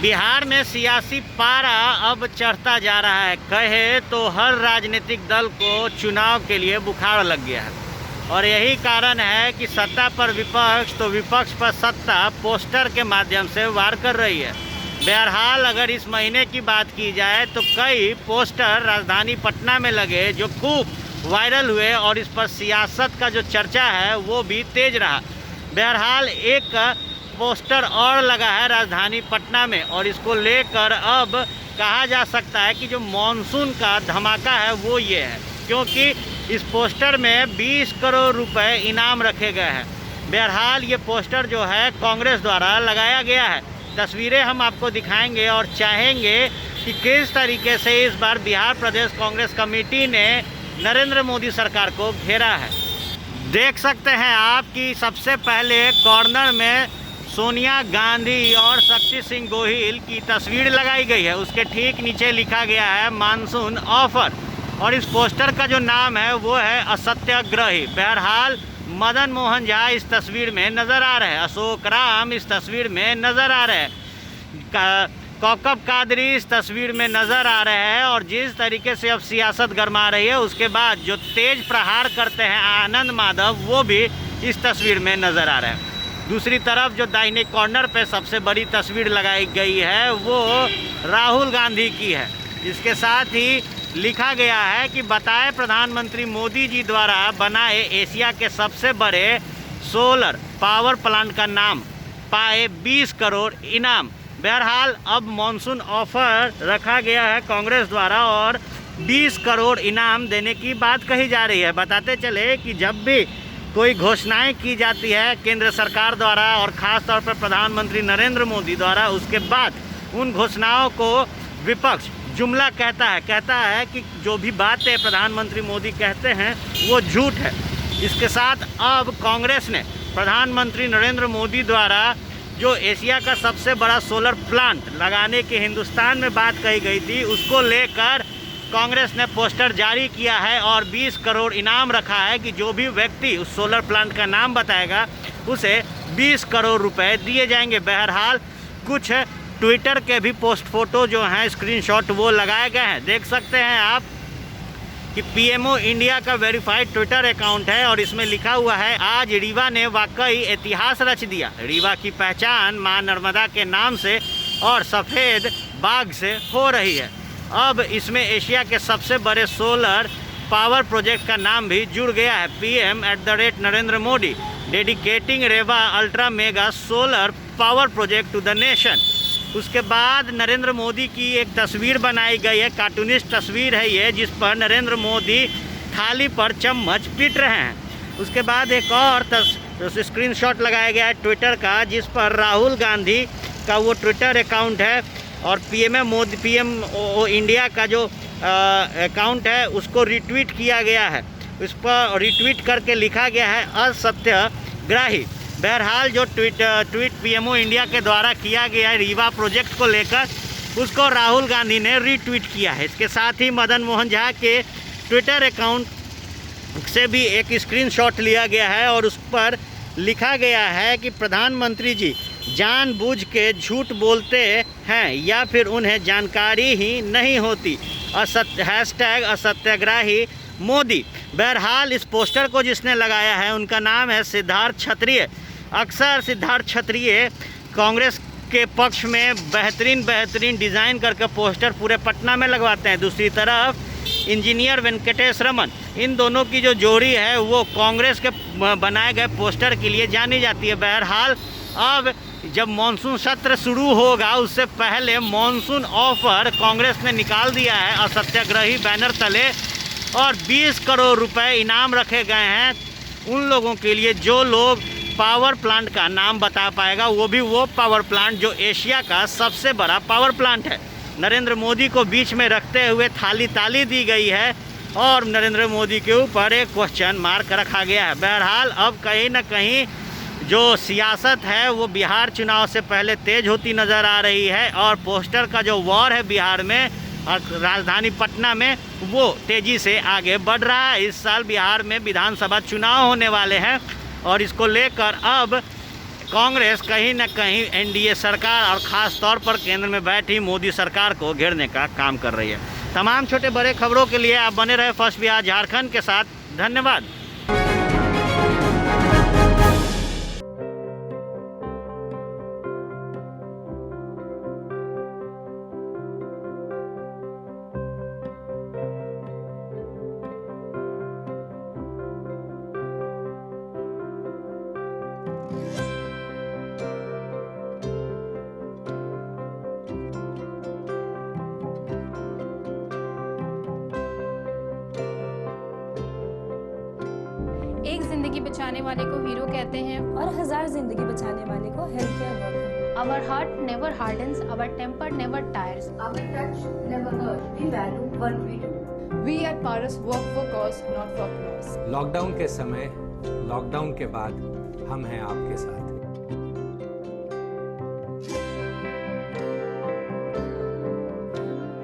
बिहार में सियासी पारा अब चढ़ता जा रहा है। कहे तो हर राजनीतिक दल को चुनाव के लिए बुखार लग गया है और यही कारण है कि सत्ता पर विपक्ष तो विपक्ष पर सत्ता पोस्टर के माध्यम से वार कर रही है। बहरहाल अगर इस महीने की बात की जाए तो कई पोस्टर राजधानी पटना में लगे जो खूब वायरल हुए और इस पर सियासत का जो चर्चा है वो भी तेज रहा। बहरहाल एक पोस्टर और लगा है राजधानी पटना में और इसको लेकर अब कहा जा सकता है कि जो मॉनसून का धमाका है वो ये है, क्योंकि इस पोस्टर में 20 करोड़ रुपए इनाम रखे गए हैं। बहरहाल ये पोस्टर जो है कांग्रेस द्वारा लगाया गया है। तस्वीरें हम आपको दिखाएंगे और चाहेंगे कि किस तरीके से इस बार बिहार प्रदेश कांग्रेस कमेटी ने नरेंद्र मोदी सरकार को घेरा है। देख सकते हैं आप कि सबसे पहले कॉर्नर में सोनिया गांधी और शक्ति सिंह गोहिल की तस्वीर लगाई गई है। उसके ठीक नीचे लिखा गया है मानसून ऑफर और इस पोस्टर का जो नाम है वो है असत्याग्रही। बहरहाल मदन मोहन झा इस तस्वीर में नज़र आ रहे हैं, अशोक राम इस तस्वीर में नज़र आ रहे हैं, कौकब कादरी इस तस्वीर में नज़र आ रहे हैं। और जिस तरीके से अब सियासत गरमा रही है उसके बाद जो तेज प्रहार करते हैं आनंद माधव वो भी इस तस्वीर में नज़र आ रहे हैं। दूसरी तरफ जो दाहिने कॉर्नर पे सबसे बड़ी तस्वीर लगाई गई है वो राहुल गांधी की है। इसके साथ ही लिखा गया है कि बताए प्रधानमंत्री मोदी जी द्वारा बनाए एशिया के सबसे बड़े सोलर पावर प्लांट का नाम, पाए 20 करोड़ इनाम। बहरहाल अब मॉनसून ऑफर रखा गया है कांग्रेस द्वारा और 20 करोड़ इनाम देने की बात कही जा रही है। बताते चले कि जब भी कोई घोषणाएं की जाती है केंद्र सरकार द्वारा और ख़ास तौर पर प्रधानमंत्री नरेंद्र मोदी द्वारा, उसके बाद उन घोषणाओं को विपक्ष जुमला कहता है कि जो भी बातें प्रधानमंत्री मोदी कहते हैं वो झूठ है। इसके साथ अब कांग्रेस ने प्रधानमंत्री नरेंद्र मोदी द्वारा जो एशिया का सबसे बड़ा सोलर प्लांट लगाने की हिंदुस्तान में बात कही गई थी उसको लेकर कांग्रेस ने पोस्टर जारी किया है और 20 करोड़ इनाम रखा है कि जो भी व्यक्ति उस सोलर प्लांट का नाम बताएगा उसे 20 करोड़ रुपए दिए जाएंगे। बहरहाल कुछ ट्विटर के भी पोस्ट फोटो जो हैं स्क्रीनशॉट वो लगाए गए हैं। देख सकते हैं आप कि पीएमओ इंडिया का वेरीफाइड ट्विटर अकाउंट है और इसमें लिखा हुआ है आज रीवा ने वाकई इतिहास रच दिया। रीवा की पहचान मां नर्मदा के नाम से और सफ़ेद बाघ से हो रही है। अब इसमें एशिया के सबसे बड़े सोलर पावर प्रोजेक्ट का नाम भी जुड़ गया है। PM@नरेंद्र Modi dedicating Rewa ultra mega solar power project to the nation. उसके बाद नरेंद्र मोदी की एक तस्वीर बनाई गई है, कार्टूनिस्ट तस्वीर है ये, जिस पर नरेंद्र मोदी थाली पर चम्मच पीट रहे हैं। उसके बाद एक और स्क्रीनशॉट लगाया गया है ट्विटर का जिस पर राहुल गांधी का वो ट्विटर अकाउंट है और पीएमओ इंडिया का जो अकाउंट है उसको रिट्वीट किया गया है। उस पर रिट्वीट करके लिखा गया है असत्याग्रही। बहरहाल जो ट्वीट पीएमओ इंडिया के द्वारा किया गया है रीवा प्रोजेक्ट को लेकर उसको राहुल गांधी ने रीट्वीट किया है। इसके साथ ही मदन मोहन झा के ट्विटर अकाउंट से भी एक स्क्रीनशॉट लिया गया है और उस पर लिखा गया है कि प्रधानमंत्री जी जानबूझ के झूठ बोलते हैं या फिर उन्हें जानकारी ही नहीं होती, #असत्याग्रही मोदी। बहरहाल इस पोस्टर को जिसने लगाया है उनका नाम है सिद्धार्थ क्षत्रिय। अक्सर सिद्धार्थ क्षत्रिय कांग्रेस के पक्ष में बेहतरीन डिज़ाइन करके पोस्टर पूरे पटना में लगवाते हैं। दूसरी तरफ इंजीनियर वेंकटेश रमन, इन दोनों की जो जोड़ी है वो कांग्रेस के बनाए गए पोस्टर के लिए जानी जाती है। बहरहाल अब जब मॉनसून सत्र शुरू होगा उससे पहले मॉनसून ऑफर कांग्रेस ने निकाल दिया है असत्याग्रही बैनर तले और 20 करोड़ रुपए इनाम रखे गए हैं उन लोगों के लिए जो लोग पावर प्लांट का नाम बता पाएगा, वो भी वो पावर प्लांट जो एशिया का सबसे बड़ा पावर प्लांट है। नरेंद्र मोदी को बीच में रखते हुए ताली दी गई है और नरेंद्र मोदी के ऊपर एक क्वेश्चन मार्क रखा गया है। बहरहाल अब कहीं ना कहीं जो सियासत है वो बिहार चुनाव से पहले तेज होती नज़र आ रही है और पोस्टर का जो वॉर है बिहार में और राजधानी पटना में वो तेज़ी से आगे बढ़ रहा है। इस साल बिहार में विधानसभा चुनाव होने वाले हैं और इसको लेकर अब कांग्रेस कहीं न कहीं एनडीए सरकार और ख़ास तौर पर केंद्र में बैठी मोदी सरकार को घेरने का काम कर रही है। तमाम छोटे बड़े खबरों के लिए आप बने रहे फर्स्ट बिहार झारखंड के साथ। धन्यवाद। एक जिंदगी बचाने वाले को हीरो कहते हैं और 1000 जिंदगी बचाने वाले को health care worker. Our heart never hardens, our temper never tires. Our touch never hurt. We value what we do. We at Paras work for cause, not for applause. Lockdown के समय, lockdown के बाद हम हैं आपके साथ।